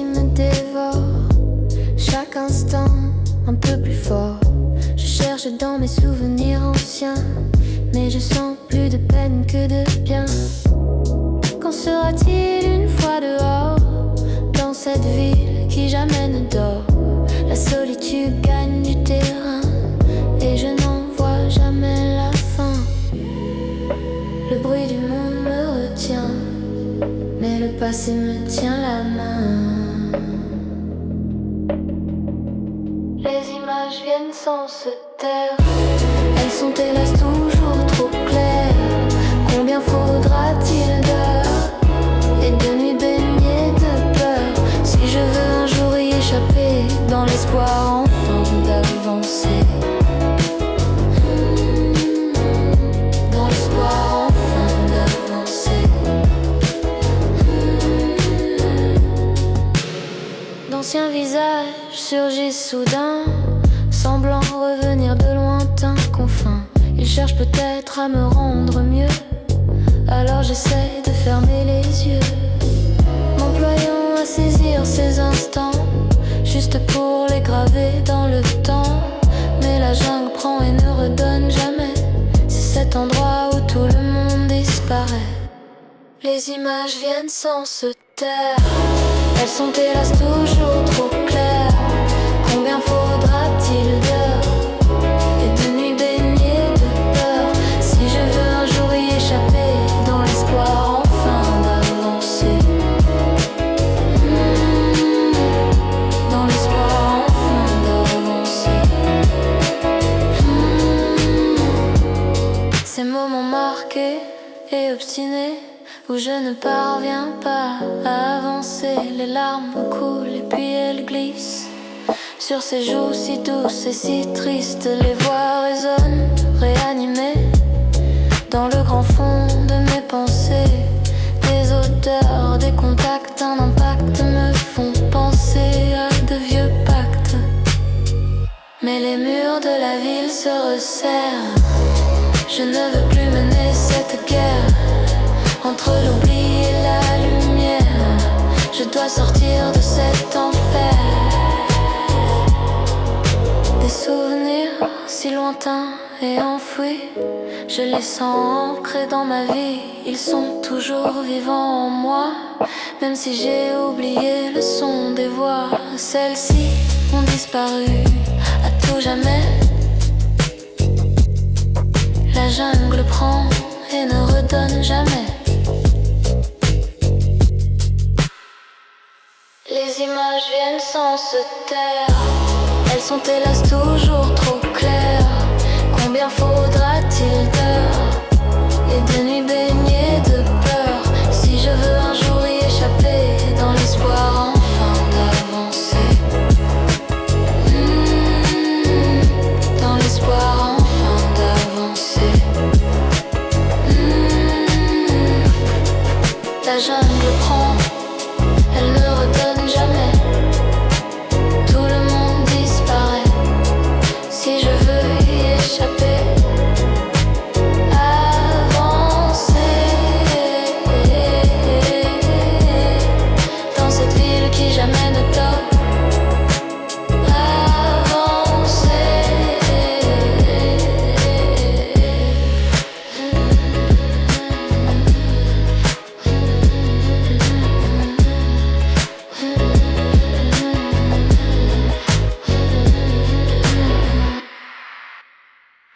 me dévore. Chaque instant un peu plus fort. Je cherche dans mes souvenirs anciens, mais je sens plus de peine que de bien. Qu'en sera-t-il une fois dehors, dans cette ville qui jamais ne dort? La solitude gagne du terrain et je n'en vois jamais la fin. Le bruit du monde me retient, mais le passé me tient la main. Les images viennent sans se taire. Elles sont hélas toujours trop claires. Combien faudra-t-il d'heures et de nuits baignées de peur, si je veux un jour y échapper, dans l'espoir enfin d'avancer. Dans l'espoir enfin d'avancer. D'anciens visages surgissent soudain, semblant revenir de lointains confins. Ils cherchent peut-être à me rendre mieux, alors j'essaie de fermer les yeux, m'employant à saisir ces instants, juste pour les graver dans le temps. Mais la jungle prend et ne redonne jamais. C'est cet endroit où tout le monde disparaît. Les images viennent sans se taire. Elles sont hélas toujours trop claires. Combien faudra-t-il d'heures et de nuits baignées de peur, si je veux un jour y échapper, dans l'espoir enfin d'avancer. Dans l'espoir enfin d'avancer. Ces moments marqués et obstinés, où je ne parviens pas à avancer. Les larmes coulent et puis elles glissent sur ces joues si douces et si tristes. Les voix résonnent, réanimées dans le grand fond de mes pensées. Des odeurs, des contacts, un impact me font penser à de vieux pactes. Mais les murs de la ville se resserrent. Je ne veux plus mener cette guerre entre l'oubli et la lumière. Je dois sortir de cet enfer. Des souvenirs si lointains et enfouis, je les sens ancrés dans ma vie. Ils sont toujours vivants en moi, même si j'ai oublié le son des voix. Celles-ci ont disparu à tout jamais. La jungle prend et ne redonne jamais. Les images viennent sans se taire. Elles sont hélas toujours trop claires. Combien faudra-t-il